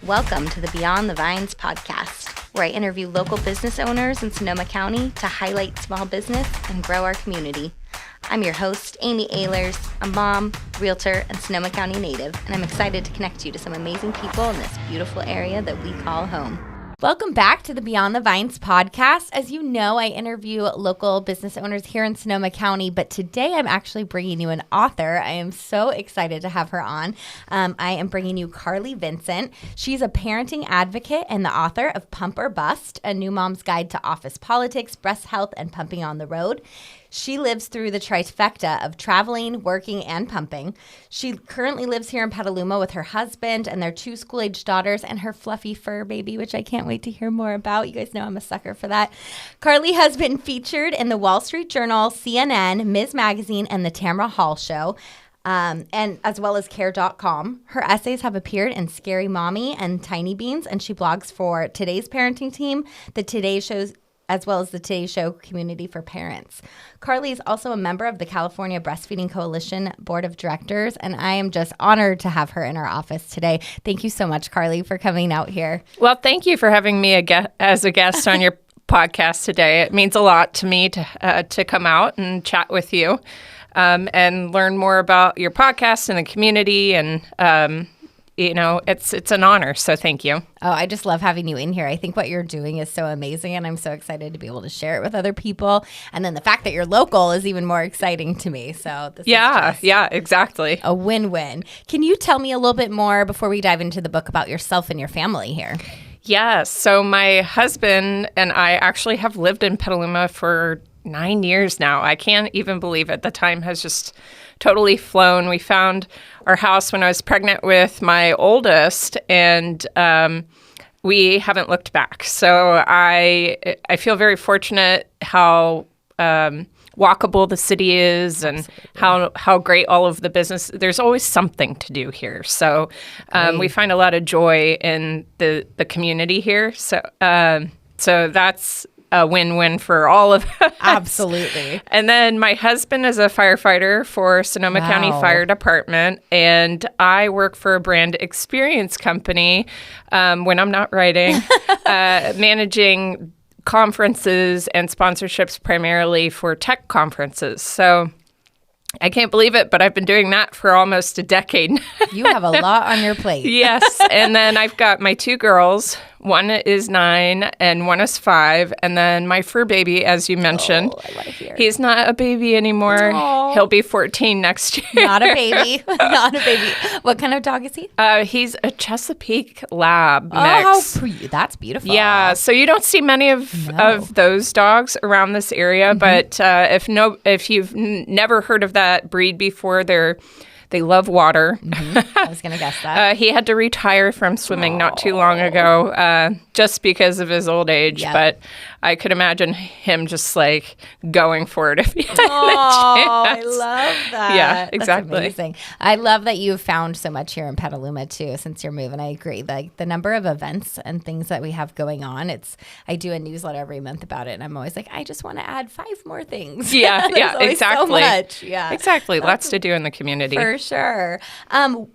Welcome to the Beyond the Vines podcast, where I interview local business owners in Sonoma County to highlight small business and grow our community. I'm your host, Amy Ehlers, a mom, realtor, and Sonoma County native, and I'm excited to connect you to some amazing people in this beautiful area that we call home. Welcome back to the Beyond the Vines podcast. As you know, I interview local business owners here in Sonoma County, but today I'm actually bringing you an author. I am so excited to have her on. I am bringing you Karlee Vincent. She's a parenting advocate and the author of Pump or Bust, a new mom's guide to office politics, breast health, and pumping on the road. She lives through the trifecta of traveling, working, and pumping. She currently lives here in Petaluma with her husband and their 2 school-aged daughters and her fluffy fur baby, which I can't wait to hear more about. You guys know I'm a sucker for that. Karlee has been featured in the Wall Street Journal, CNN, Ms. Magazine, and the Tamara Hall Show. And as well as care.com. Her essays have appeared in Scary Mommy and Tiny Beans, and she blogs for Today's Parenting Team, the Today Show's, as well as the Today Show Community for Parents. Karlee is also a member of the California Breastfeeding Coalition Board of Directors, and I am just honored to have her in our office today. Thank you so much, Karlee, for coming out here. Well, thank you for having me as a guest on your podcast today. It means a lot to me to come out and chat with you and learn more about your podcast and the community, and it's an honor, so thank you. Oh, I just love having you in here. I think what you're doing is so amazing, and I'm so excited to be able to share it with other people. And then the fact that you're local is even more exciting to me. So this is exactly. A win-win. Can you tell me a little bit more before we dive into the book about yourself and your family here? Yes. So my husband and I actually have lived in Petaluma for 9 years now. I can't even believe it. The time has just totally flown. We found our house when I was pregnant with my oldest, and we haven't looked back. So I feel very fortunate how walkable the city is, and how great all of the business. There's always something to do here. So we find a lot of joy in the community here. So that's a win-win for all of us. Absolutely. And then my husband is a firefighter for Sonoma County Fire Department, and I work for a brand experience company when I'm not writing, managing conferences and sponsorships primarily for tech conferences. So I can't believe it, but I've been doing that for almost a decade. You have a lot on your plate. Yes. And then I've got my 2 girls. One is 9 and one is 5. And then my fur baby, as you mentioned, I want to hear. He's not a baby anymore. Aww. He'll be 14 next year. Not a baby. Not a baby. What kind of dog is he? He's a Chesapeake Lab mix. Oh, that's beautiful. Yeah. So you don't see many of those dogs around this area. Mm-hmm. But if you've never heard of that breed before, they love water. Mm-hmm. I was going to guess that. He had to retire from swimming not too long ago just because of his old age. Yep. But I could imagine him just like going for it if he had the chance. I love that. Yeah, exactly. That's amazing. I love that you've found so much here in Petaluma too since you're moving. I agree. Like the number of events and things that we have going on. I do a newsletter every month about it, and I'm always like, I just want to add 5 more things. Yeah, exactly. So much. Yeah, exactly. Lots to do in the community. For sure.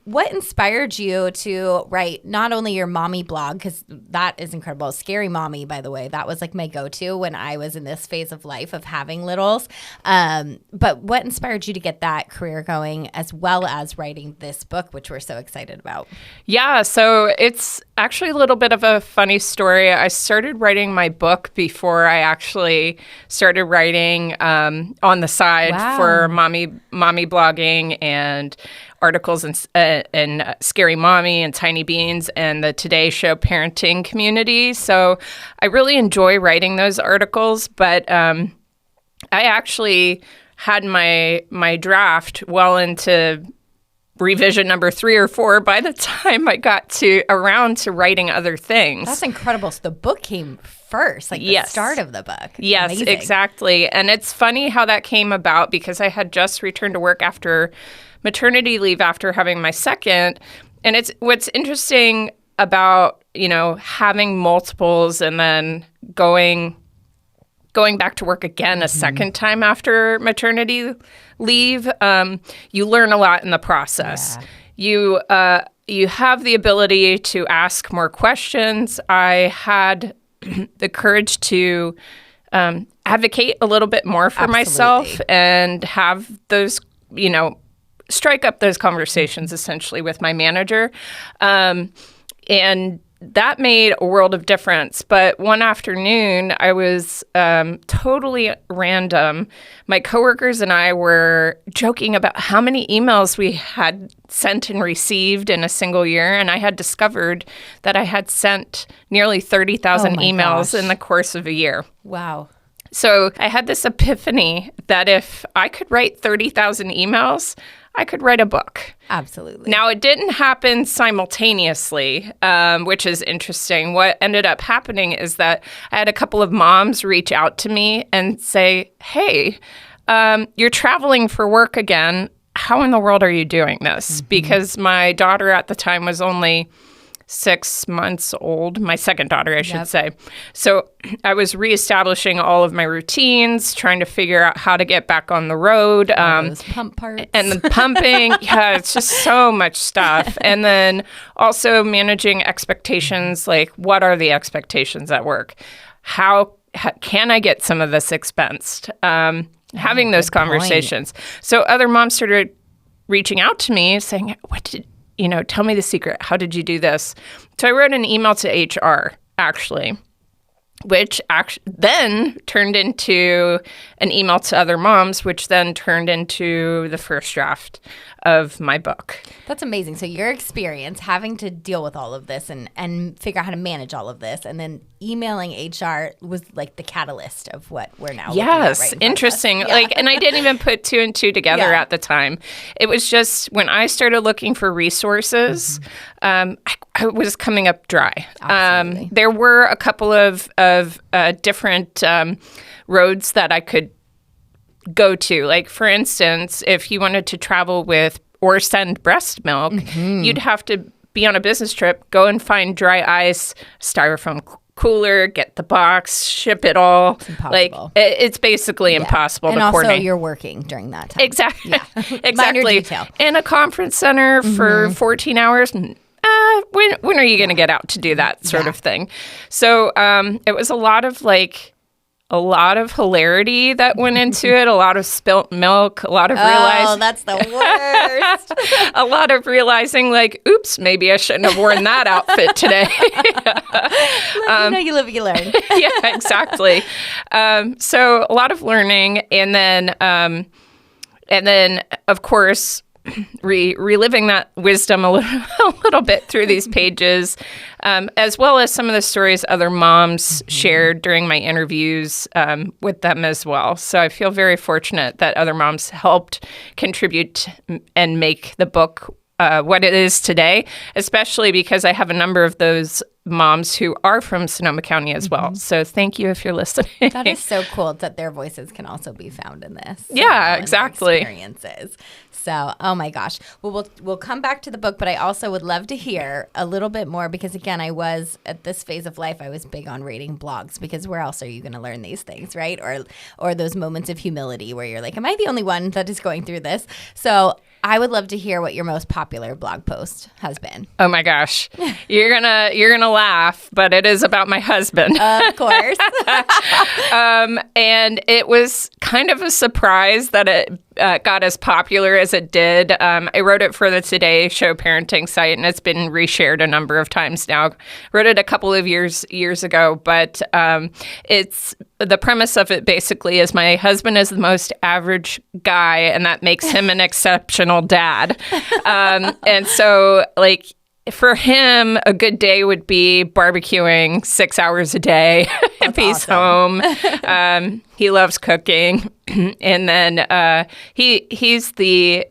What inspired you to write not only your mommy blog, because that is incredible. Scary Mommy, by the way, that was like my go-to when I was in this phase of life of having littles. But what inspired you to get that career going, as well as writing this book, which we're so excited about? Yeah, so it's actually a little bit of a funny story. I started writing my book before I actually started writing on the side for mommy blogging and articles in Scary Mommy and Tiny Beans and the Today Show parenting community. So I really enjoy writing those articles, but I actually had my draft well into revision number 3 or 4 by the time I got around to writing other things. That's incredible. So the book came first, like the start of the book. Yes, amazing. Exactly. And it's funny how that came about because I had just returned to work after maternity leave after having my second. And it's what's interesting about, having multiples and then going back to work again a second time after maternity leave, you learn a lot in the process. Yeah. you have the ability to ask more questions. I had the courage to advocate a little bit more for myself and have those, strike up those conversations essentially with my manager. And that made a world of difference. But one afternoon, I was totally random. My coworkers and I were joking about how many emails we had sent and received in a single year. And I had discovered that I had sent nearly 30,000 emails in the course of a year. Wow. So I had this epiphany that if I could write 30,000 emails, I could write a book. Absolutely. Now, it didn't happen simultaneously, which is interesting. What ended up happening is that I had a couple of moms reach out to me and say, hey, you're traveling for work again. How in the world are you doing this? Because my daughter at the time was only 6 months old, my second daughter, I should say. So I was reestablishing all of my routines, trying to figure out how to get back on the road. Those pump parts. And the pumping. Yeah, it's just so much stuff. And then also managing expectations, like what are the expectations at work? How can I get some of this expensed? Having those conversations. So other moms started reaching out to me saying, tell me the secret. How did you do this? So I wrote an email to HR, actually, which then turned into an email to other moms, which then turned into the first draft of my book. That's amazing. So your experience having to deal with all of this and figure out how to manage all of this, and then emailing HR was like the catalyst of what we're now looking at right interesting. And I didn't even put two and two together at the time. It was just when I started looking for resources, I was coming up dry. There were a couple of different roads that I could go to. Like, for instance, if you wanted to travel with or send breast milk, you'd have to be on a business trip, go and find dry ice, styrofoam cooler, get the box, ship it all. It's impossible. Like, it's basically impossible to coordinate. And also you're working during that time. Exactly. Exactly. Minor detail. In a conference center for 14 hours. When are you going to get out to do that sort of thing? So it was a lot of hilarity that went into it, a lot of spilt milk, a lot of realizing. Oh, that's the worst. A lot of realizing, like, oops, maybe I shouldn't have worn that outfit today. You live, you learn. Yeah, exactly. So a lot of learning, and then of course, reliving that wisdom a little bit through these pages, as well as some of the stories other moms shared during my interviews with them as well. So I feel very fortunate that other moms helped contribute and make the book what it is today, especially because I have a number of those moms who are from Sonoma County as well. So thank you if you're listening. That is so cool that their voices can also be found in this. Yeah, exactly. Experiences. So, oh my gosh. Well, we'll come back to the book, but I also would love to hear a little bit more because, again, I was at this phase of life, I was big on reading blogs because where else are you going to learn these things, right? Or those moments of humility where you're like, am I the only one that is going through this? So I would love to hear what your most popular blog post has been. Oh my gosh. You're gonna laugh, but it is about my husband. Of course. And it was kind of a surprise that it got as popular as it did. I wrote it for the Today Show parenting site, and it's been reshared a number of times now. Wrote it a couple of years ago, but it's the premise of it basically is my husband is the most average guy, and that makes him an exceptional dad. And so, like, for him, a good day would be barbecuing 6 hours a day if he's home. He loves cooking. And then he's the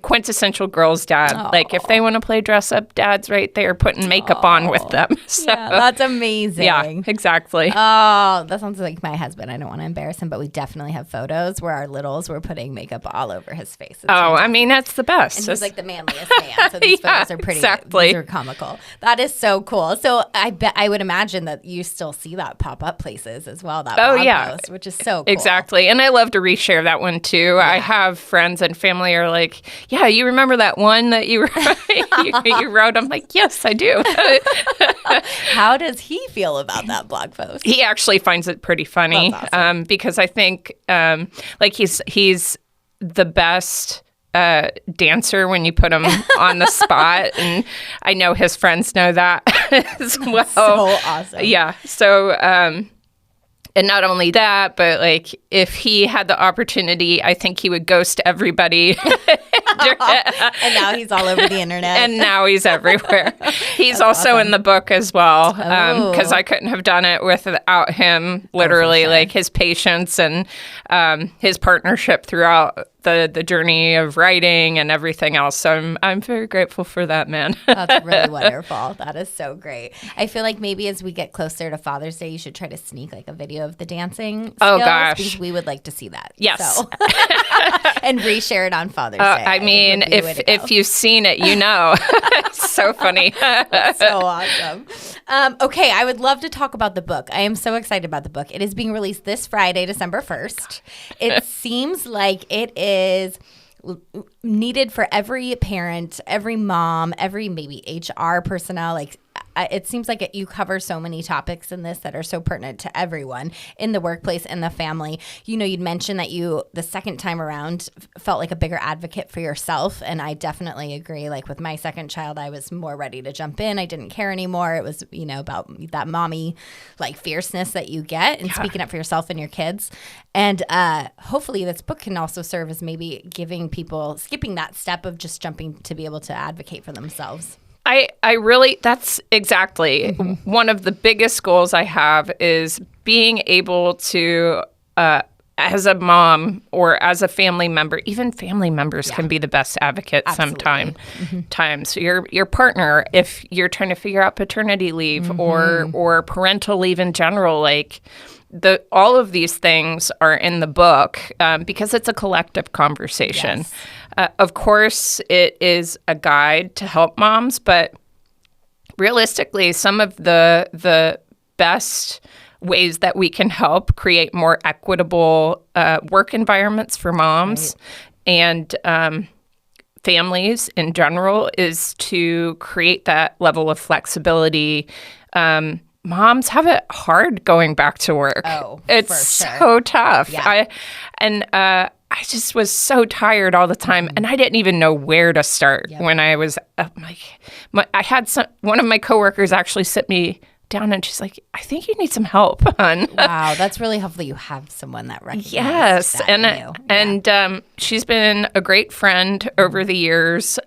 quintessential girls' dad. Aww. Like, if they want to play dress up, dad's right there putting makeup on with them. So, yeah, that's amazing. Yeah, exactly. Oh, that sounds like my husband. I don't want to embarrass him, but we definitely have photos where our littles were putting makeup all over his face. It's I mean, that's the best. And he's like the manliest man. So these photos are pretty. Exactly. These are comical. That is so cool. So I would imagine that you still see that pop up places as well. That blog post, which is so cool. Exactly. And I love to reshare that one too. I have friends and family are like, yeah, you remember that one that you you wrote? I'm like, yes, I do. How does he feel about that blog post? He actually finds it pretty funny. That's awesome. Because I think like he's the best dancer when you put him on the spot, and I know his friends know that as well. So awesome. Yeah. So and not only that, but like if he had the opportunity, I think he would ghost everybody. And now he's all over the internet. And now he's everywhere. He's That's also awesome. in the book as well, because I couldn't have done it without him. Literally, sure. like his patience and his partnership throughout the journey of writing and everything else. So I'm very grateful for that, man. That's really wonderful. That is so great. I feel like maybe as we get closer to Father's Day, you should try to sneak like a video of the dancing skills. Oh, gosh. Because we would like to see that. Yes. So. And reshare it on Father's Day. I mean, if you've seen it, you know. It's so funny. So awesome. Okay, I would love to talk about the book. I am so excited about the book. It is being released this Friday, December 1st. It seems like it is needed for every parent, every mom, every maybe HR personnel. Like it seems like you cover so many topics in this that are so pertinent to everyone in the workplace and the family. You know, you'd mentioned that you, the second time around, felt like a bigger advocate for yourself. And I definitely agree. Like with my second child, I was more ready to jump in. I didn't care anymore. It was, you know, about that mommy like fierceness that you get and speaking up for yourself and your kids. And hopefully this book can also serve as maybe giving people, skipping that step of just jumping to be able to advocate for themselves. I really, that's exactly one of the biggest goals I have is being able to, as a mom or as a family member, even family members can be the best advocates sometimes. Your partner, if you're trying to figure out paternity leave or parental leave in general, like all of these things are in the book because it's a collective conversation. Yes. Of course, it is a guide to help moms, but realistically, some of the best ways that we can help create more equitable work environments for moms and families in general is to create that level of flexibility. Moms have it hard going back to work. Oh, it's for sure. so tough. Yeah. I just was so tired all the time, and I didn't even know where to start when I was I had one of my coworkers actually sit me down, and she's like, "I think you need some help, hon." Wow, that's really helpful. You have someone that recognizes that in you. And she's been a great friend over the years.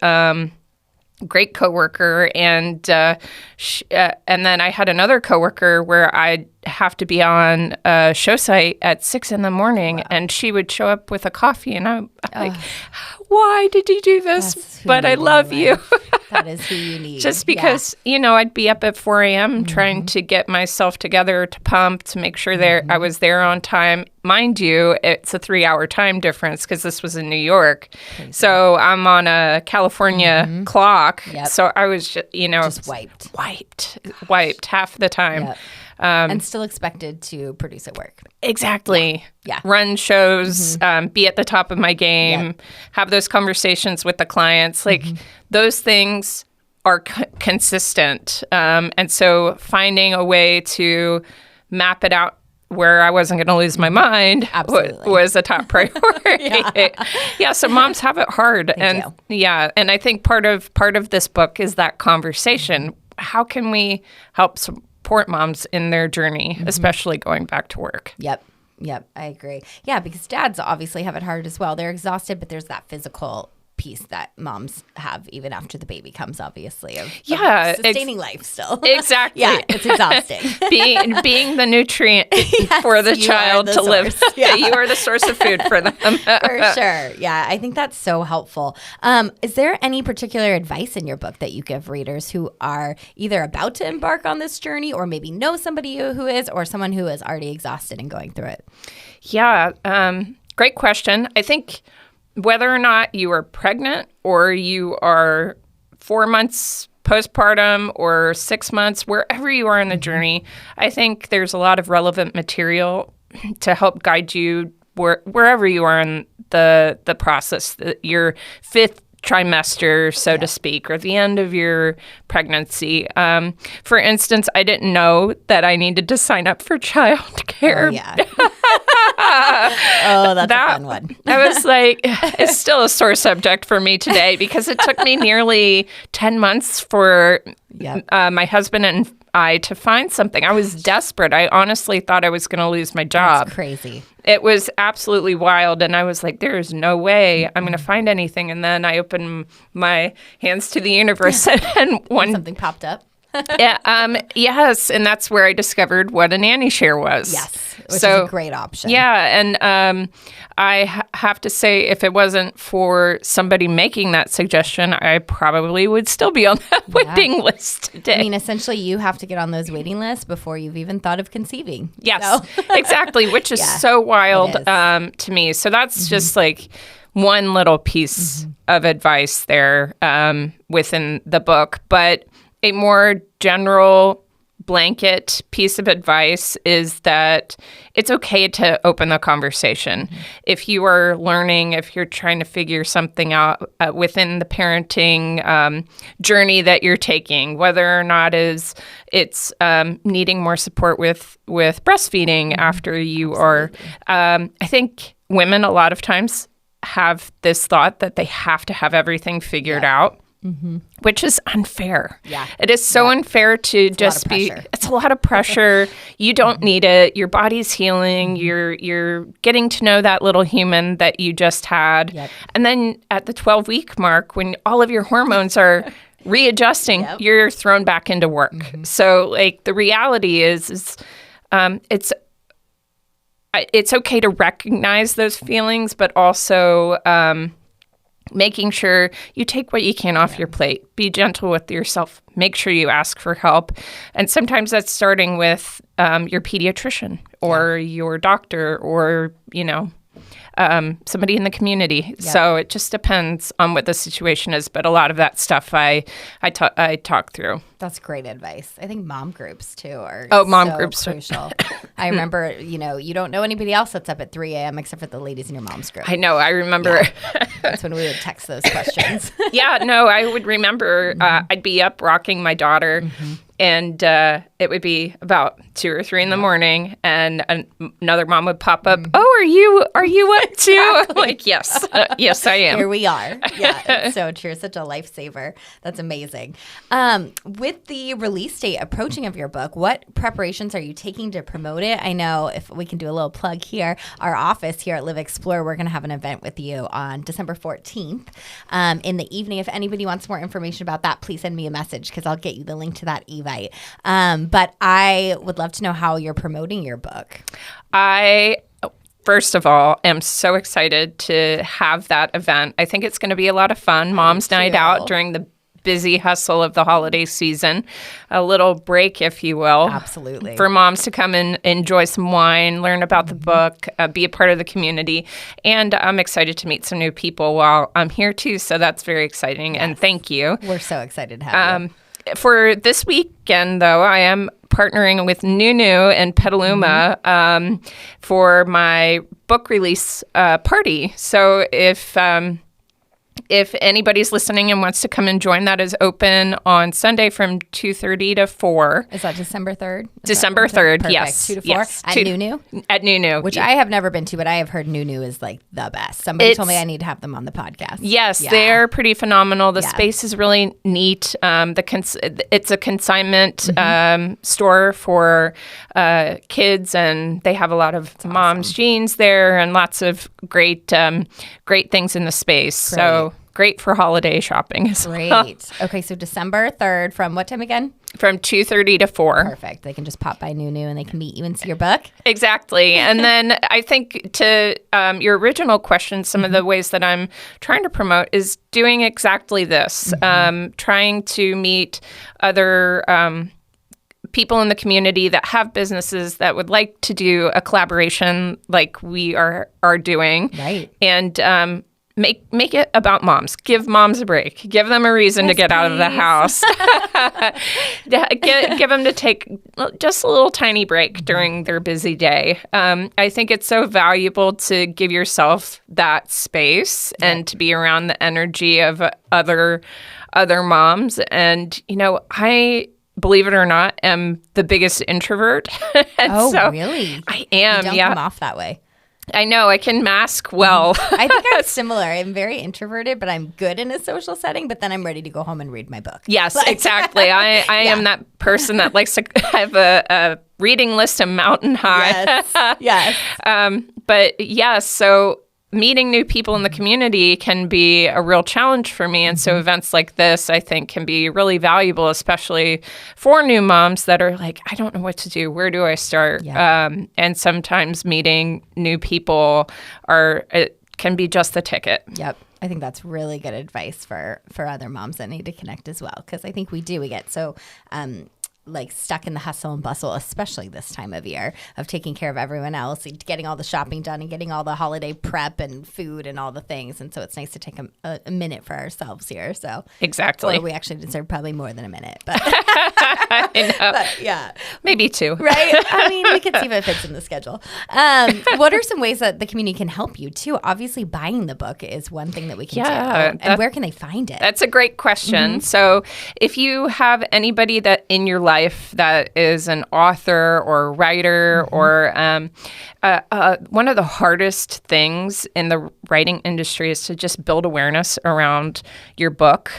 Great coworker, and then I had another coworker where I'd have to be on a show site at 6 a.m, and she would show up with a coffee, and I'm like, "Why did you do this?" But I love you. That is who you need. Just because I'd be up at 4 a.m. trying to get myself together to pump to make sure I was there on time. Mind you, it's a 3-hour time difference because this was in New York. Crazy. So I'm on a California clock. Yep. So I was just wiped half the time. Yep. And still expected to produce at work. Exactly. Yeah. Run shows, be at the top of my game, have those conversations with the clients. Like those things are consistent. And so finding a way to map it out where I wasn't going to lose my mind was a top priority. So moms have it hard. And I think part of this book is that conversation. How can we help support moms in their journey, especially going back to work? Yep, I agree. Yeah, because dads obviously have it hard as well. They're exhausted, but there's that physical piece that moms have even after the baby comes, obviously, of sustaining life still. Exactly. Yeah, it's exhausting. being the nutrient for the child to live. Yeah. You are the source of food for them. For sure. Yeah, I think that's so helpful. Is there any particular advice in your book that you give readers who are either about to embark on this journey or maybe know somebody who is, or someone who is already exhausted and going through it? Yeah, great question. I think whether or not you are pregnant or you are 4 months postpartum or 6 months, wherever you are in the journey, I think there's a lot of relevant material. to help guide you wherever you are in the process, your fifth trimester, so to speak, or the end of your pregnancy. For instance, I didn't know that I needed to sign up for childcare. Oh, yeah. Oh, that's a fun one. I was like, it's still a sore subject for me today because it took me nearly 10 months for my husband and I to find something. I was desperate. I honestly thought I was going to lose my job. That's crazy. It was absolutely wild. And I was like, there is no way I'm going to find anything. And then I opened my hands to the universe and something popped up. Yes. And that's where I discovered what a nanny share was. Yes. Which is a great option. Yeah. And I have to say, if it wasn't for somebody making that suggestion, I probably would still be on that waiting list today. I mean, essentially, you have to get on those waiting lists before you've even thought of conceiving. Yes, so. Exactly, which is so wild to me. So that's just like one little piece of advice there within the book. But a more general blanket piece of advice is that it's okay to open the conversation. If you are learning, if you're trying to figure something out within the parenting journey that you're taking, whether or not it's needing more support with breastfeeding after you are, I think women a lot of times have this thought that they have to have everything figured out. Which is unfair. Yeah. It is so unfair to just be, it's a lot of pressure. You don't need it. Your body's healing. You're getting to know that little human that you just had. Yep. And then at the 12-week mark, when all of your hormones are readjusting, you're thrown back into work. So like the reality is it's okay to recognize those feelings, but also, making sure you take what you can off your plate. Be gentle with yourself. Make sure you ask for help. And sometimes that's starting with your pediatrician or your doctor or, somebody in the community. Yeah. So it just depends on what the situation is. But a lot of that stuff I talk through. That's great advice. I think mom groups too are groups crucial. I remember, you don't know anybody else that's up at 3 a.m. except for the ladies in your mom's group. I know. I remember. Yeah. That's when we would text those questions. I would remember I'd be up rocking my daughter. And it would be about 2 or 3 in the morning, and another mom would pop up. Oh, are you up too? I'm like, yes, yes, I am. Here we are. Yeah, it's so true. Such a lifesaver. That's amazing. With the release date approaching of your book, what preparations are you taking to promote it? I know, if we can do a little plug here, our office here at Live Explore, we're going to have an event with you on December 14th in the evening. If anybody wants more information about that, please send me a message because I'll get you the link to that event. But I would love to know how you're promoting your book. I, first of all, am so excited to have that event. I think it's going to be a lot of fun. Mom's Night Out during the busy hustle of the holiday season. A little break, if you will. Absolutely. For moms to come and enjoy some wine, learn about the book, be a part of the community. And I'm excited to meet some new people while I'm here too. So that's very exciting. Yes. And thank you. We're so excited to have you. For this weekend, though, I am partnering with Nunu and Petaluma for my book release party. So if anybody's listening and wants to come and join, that is open on Sunday from 2:30 to 4. Is that December 3rd? December 3rd, Perfect. yes. 2 to 4? Yes. At Nunu? At Nunu. Which I have never been to, but I have heard Nunu is like the best. Somebody told me I need to have them on the podcast. Yes, they're pretty phenomenal. The space is really neat. It's a consignment store for kids, and they have a lot of mom's jeans there and lots of great things in the space. Great. So great for holiday shopping as well. Great. Okay, so December 3rd from what time again? From 2:30 to 4. Perfect. They can just pop by Nunu and they can meet you and see your book. Exactly. And then I think to your original question, some of the ways that I'm trying to promote is doing exactly this, trying to meet other people in the community that have businesses that would like to do a collaboration like we are doing. Right. And make it about moms. Give moms a break. Give them a reason to get out of the house. Give them to take just a little tiny break during their busy day. I think it's so valuable to give yourself that space and to be around the energy of other moms. And, I, believe it or not, am the biggest introvert. Really? I am, you don't come off that way. I know. I can mask well. I think I'm similar. I'm very introverted, but I'm good in a social setting, but then I'm ready to go home and read my book. Yes, exactly. I am that person that likes to have a reading list a mountain high. Yes. But yes, so meeting new people in the community can be a real challenge for me. And so events like this, I think, can be really valuable, especially for new moms that are like, I don't know what to do. Where do I start? Yeah. And sometimes meeting new people it can be just the ticket. Yep. I think that's really good advice for other moms that need to connect as well. Because I think we get so stuck in the hustle and bustle, especially this time of year, of taking care of everyone else, getting all the shopping done and getting all the holiday prep and food and all the things. And so it's nice to take a minute for ourselves here. So exactly. Or we actually deserve probably more than a minute. But, I know. but yeah. Maybe 2. Right? I mean, we could see if it fits in the schedule. What are some ways that the community can help you too? Obviously, buying the book is one thing that we can do. And where can they find it? That's a great question. So if you have anybody that in your life that is an author or writer or one of the hardest things in the writing industry is to just build awareness around your book.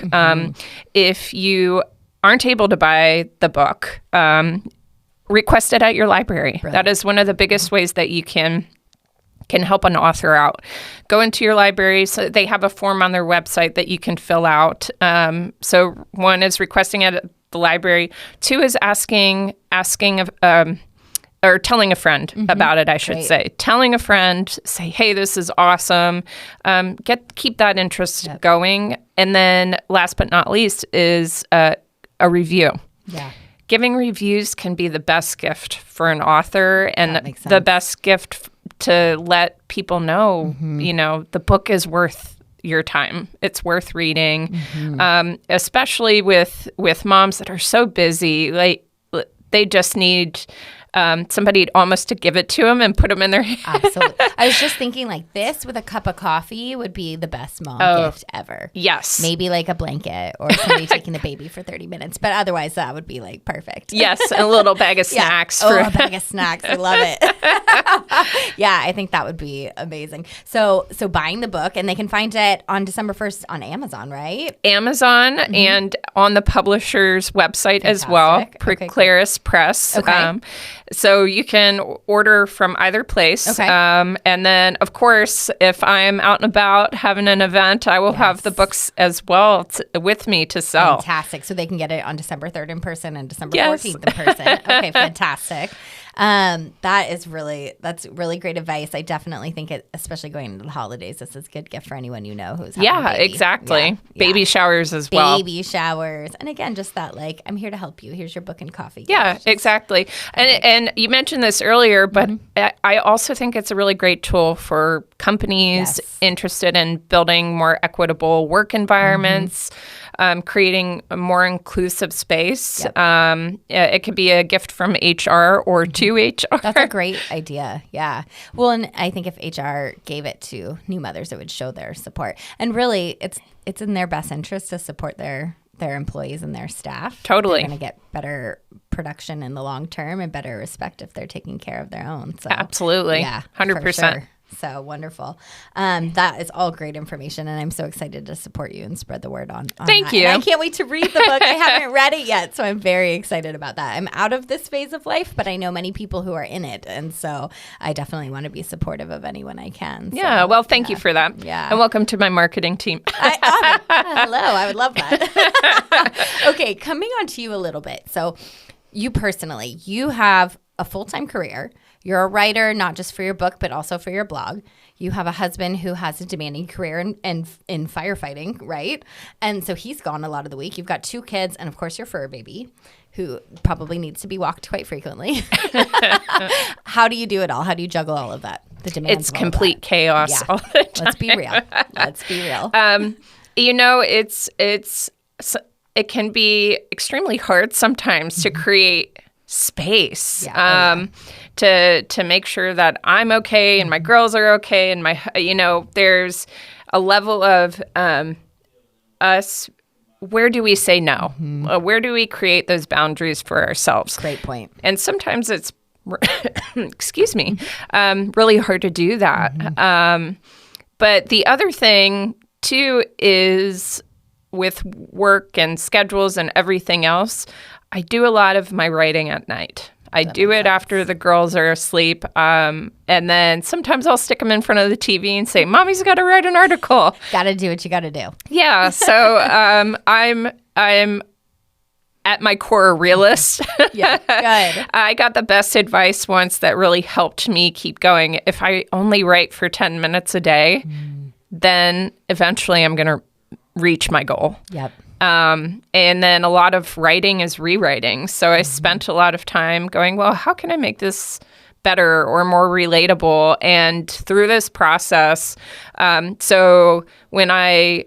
If you aren't able to buy the book, request it at your library. Brilliant. That is one of the biggest ways that you can help an author out. Go into your library. So they have a form on their website that you can fill out. So one is requesting it at the library. 2 is asking or telling a friend about it, I should say. Telling a friend, say, hey, this is awesome. Keep that interest going. And then last but not least is a review. Yeah. Giving reviews can be the best gift for an author and the best gift to let people know, the book is worth your time. It's worth reading, especially with moms that are so busy. Like they just need somebody almost to give it to them and put them in their hand. Absolutely. I was just thinking like this with a cup of coffee would be the best mom gift ever. Yes. Maybe like a blanket or somebody taking the baby for 30 minutes. But otherwise that would be like perfect. Yes. A little bag of snacks. A bag of snacks. I love it. Yeah, I think that would be amazing. So buying the book, and they can find it on December 1st on Amazon, right? Amazon and on the publisher's website as well, Claris Press. Okay. So you can order from either place. Okay. And then, of course, if I'm out and about having an event, I will have the books as well with me to sell. Fantastic. So they can get it on December 3rd in person and December 14th in person. Okay, fantastic. That's really great advice. I definitely think especially going into the holidays, this is a good gift for anyone who's having a baby. Exactly. Yeah. Baby showers as well. Baby showers. And again, just that I'm here to help you. Here's your book and coffee. Yeah, exactly. And you mentioned this earlier, but I also think it's a really great tool for companies interested in building more equitable work environments, creating a more inclusive space. It could be a gift from HR or to HR. That's a great idea. Yeah. Well, and I think if HR gave it to new mothers, it would show their support. And really, it's in their best interest to support their employees and their staff. Totally. They're going to get better production in the long term and better respect if they're taking care of their own. So absolutely. Yeah. 100%. Sure. So wonderful. That is all great information, and I'm so excited to support you and spread the word on Thank that. you. And I can't wait to read the book. I haven't read it yet, so I'm very excited about that. I'm out of this phase of life, but I know many people who are in it, and so I definitely want to be supportive of anyone I can. So, yeah, well, thank you for that. Yeah. And welcome to my marketing team. Hello, I would love that. Okay, coming on to you a little bit. So you personally, you have a full-time career. You're a writer, not just for your book, but also for your blog. You have a husband who has a demanding career in firefighting, right? And so he's gone a lot of the week. You've got 2 kids, and of course your fur baby, who probably needs to be walked quite frequently. How do you do it all? How do you juggle all of that? The demands it's of all complete that. chaos Yeah. all the time. Let's be real. Let's be real. You know, it can be extremely hard sometimes to create space. To make sure that I'm okay and my girls are okay and there's a level of us. Where do we say no? Where do we create those boundaries for ourselves? Great point. And sometimes it's, excuse me, really hard to do that. But the other thing too is with work and schedules and everything else, I do a lot of my writing at night. I do it after the girls are asleep. And then sometimes I'll stick them in front of the TV and say, Mommy's got to write an article. Got to do what you got to do. Yeah. So I'm at my core a realist. Yeah, good. I got the best advice once that really helped me keep going. If I only write for 10 minutes a day, then eventually I'm going to reach my goal. Yep. And then a lot of writing is rewriting. So I spent a lot of time going, well, how can I make this better or more relatable? And through this process, so when I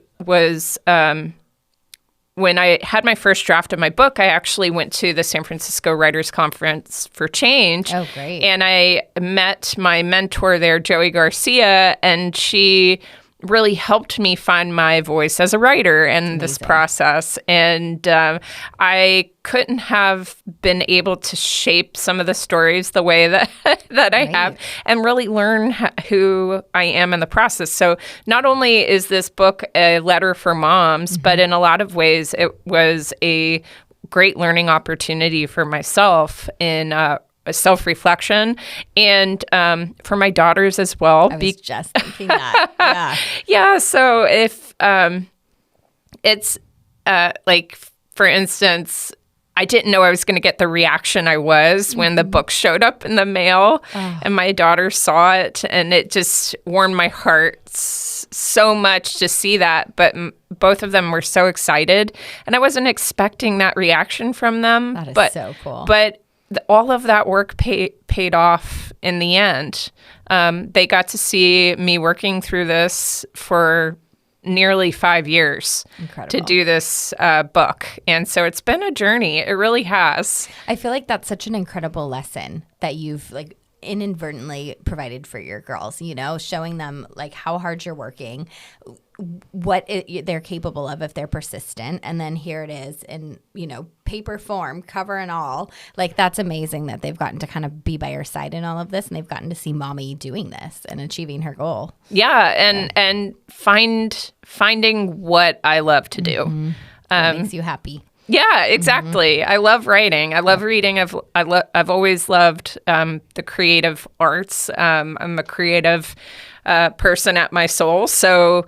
had my first draft of my book, I actually went to the San Francisco Writers Conference for Change. Oh, great. And I met my mentor there, Joey Garcia, and she really helped me find my voice as a writer in this process. And I couldn't have been able to shape some of the stories the way that I have and really learn who I am in the process. So not only is this book a letter for moms, but in a lot of ways it was a great learning opportunity for myself in self-reflection and for my daughters as well. I was just thinking that. Yeah. Yeah. So if it's like, for instance, I didn't know I was going to get the reaction I was when the book showed up in the mail and my daughter saw it, and it just warmed my heart so much to see that. But both of them were so excited, and I wasn't expecting that reaction from them. That is so cool. But all of that work paid off in the end. They got to see me working through this for nearly 5 years to do this book. And so it's been a journey. It really has. I feel like that's such an incredible lesson that you've inadvertently provided for your girls, showing them how hard you're working, what they're capable of if they're persistent. And then here it is in, paper form, cover and all. That's amazing that they've gotten to kind of be by your side in all of this, and they've gotten to see mommy doing this and achieving her goal. Yeah. And finding what I love to do. That makes you happy. Yeah, exactly. I love writing. I love reading. I've always loved the creative arts. I'm a creative person at my soul. So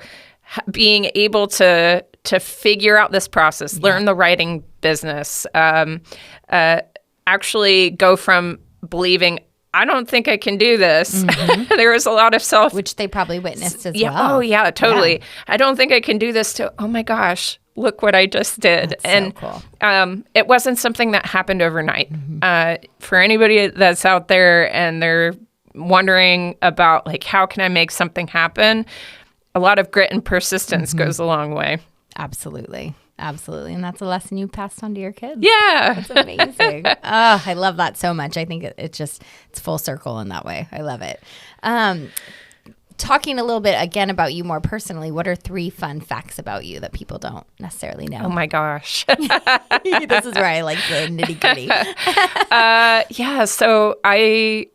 being able to figure out this process, learn the writing business, actually go from believing, I don't think I can do this. There was a lot of which they probably witnessed as well. well. Oh, yeah, totally. Yeah. I don't think I can do this to, oh my gosh, look what I just did. That's and so cool. It wasn't something that happened overnight. For anybody that's out there and they're wondering about how can I make something happen, a lot of grit and persistence goes a long way. Absolutely. Absolutely. And that's a lesson you passed on to your kids. Yeah. That's amazing. I love that so much. I think it's full circle in that way. I love it. Talking a little bit again about you more personally, what are 3 fun facts about you that people don't necessarily know? Oh my gosh. This is where I like the nitty gritty. Yeah. So I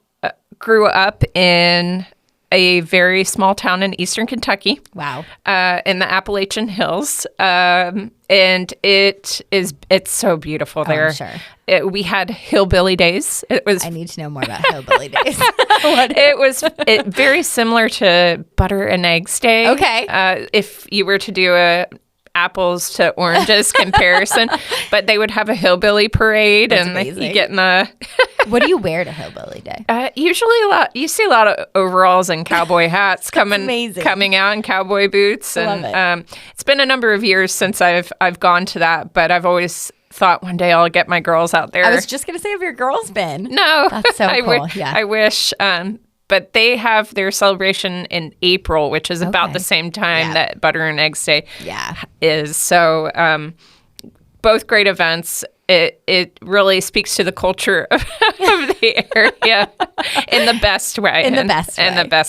grew up in a very small town in eastern Kentucky. Wow. In the Appalachian Hills. And it's so beautiful there. I'm sure. We had hillbilly days. I need to know more about hillbilly days. It was very similar to butter and eggs day. Okay. If you were to do a apples to oranges comparison, but they would have a hillbilly parade. That's and amazing. You get in the What do you wear to hillbilly day? Usually you see a lot of overalls and cowboy hats coming out, and cowboy boots. Love And it. It's been a number of years since I've gone to that, but I've always thought one day I'll get my girls out there. I was just going to say, have your girls been? No. That's so cool. I wish. but they have their celebration in April, which is about the same time that Butter and Eggs Day is. So both great events. It really speaks to the culture of the area in the best way. In the best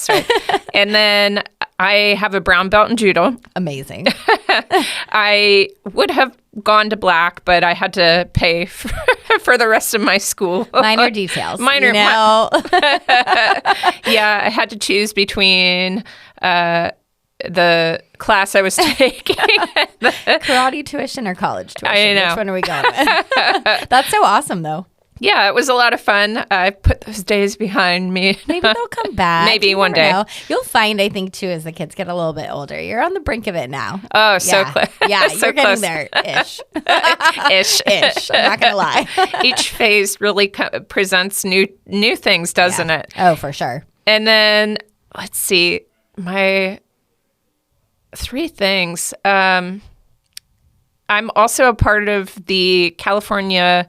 way. And then I have a brown belt in judo. Amazing. I would have gone to black, but I had to pay for the rest of my school. Minor details. Yeah, I had to choose between the class I was taking. Karate tuition or college tuition? I know. Which one are we going with? That's so awesome, though. Yeah, it was a lot of fun. I put those days behind me. Maybe they'll come back. Maybe one day. Know. You'll find, I think, too, as the kids get a little bit older, you're on the brink of it now. Oh, so close. Yeah, so you're close. getting there. Ish. Ish. I'm not going to lie. Each phase really presents new things, doesn't it? Oh, for sure. And then, let's see, my 3 things. I'm also a part of the California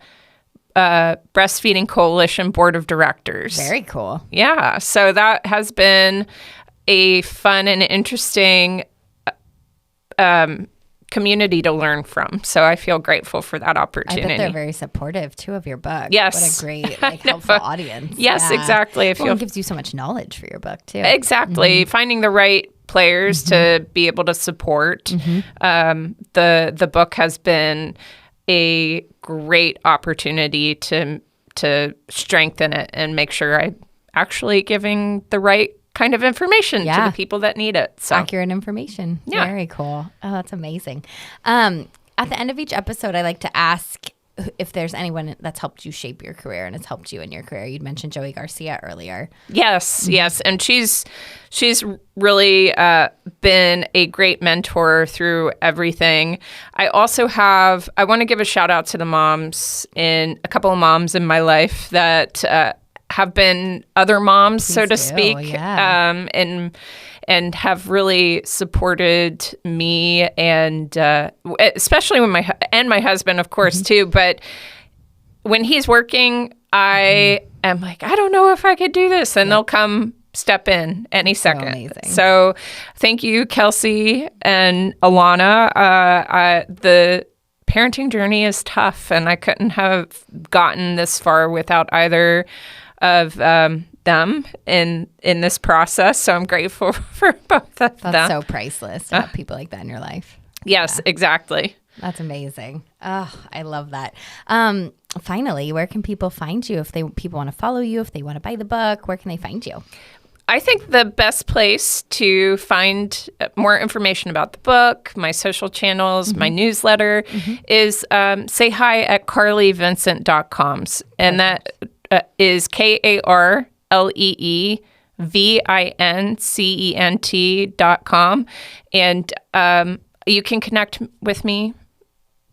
Breastfeeding Coalition Board of Directors. Very cool. Yeah. So that has been a fun and interesting community to learn from. So I feel grateful for that opportunity. I bet they're very supportive, too, of your book. Yes. What a great, helpful audience. Yes, exactly. It gives you so much knowledge for your book, too. Exactly. Mm-hmm. Finding the right players to be able to support. The book has been a great opportunity to strengthen it and make sure I'm actually giving the right kind of information to the people that need it. So. Accurate information. Yeah. Very cool. Oh, that's amazing. At the end of each episode, I like to ask if there's anyone that's helped you shape your career and has helped you in your career. You'd mentioned Joey Garcia earlier. Yes. And she's really been a great mentor through everything. I also I want to give a shout out to a couple of moms in my life that have been other moms, so to speak, and have really supported me, and especially when my husband, of course, too. But when he's working, I am like, I don't know if I could do this, and they'll come step in any second. Amazing. So thank you, Kelsey and Alana. The parenting journey is tough, and I couldn't have gotten this far without either of them in this process. So I'm grateful for both of them. That's so priceless to have people like that in your life. Yes, exactly. That's amazing. Oh, I love that. Finally, where can people find you if people want to follow you, if they want to buy the book? Where can they find you? I think the best place to find more information about the book, my social channels, my newsletter is say hi at KarleeVincent.com. And that is KarleeVincent.com. And you can connect with me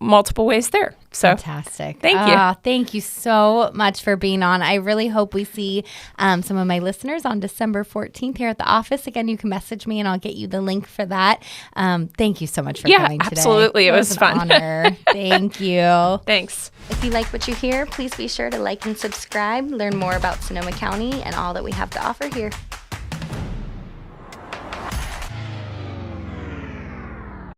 multiple ways there. So fantastic. Thank you. Thank you so much for being on. I really hope we see some of my listeners on December 14th here at the office. Again, you can message me and I'll get you the link for that. Thank you so much for coming today. Absolutely. It was fun. An honor. Thank you. Thanks. If you like what you hear, please be sure to like and subscribe, learn more about Sonoma County and all that we have to offer here.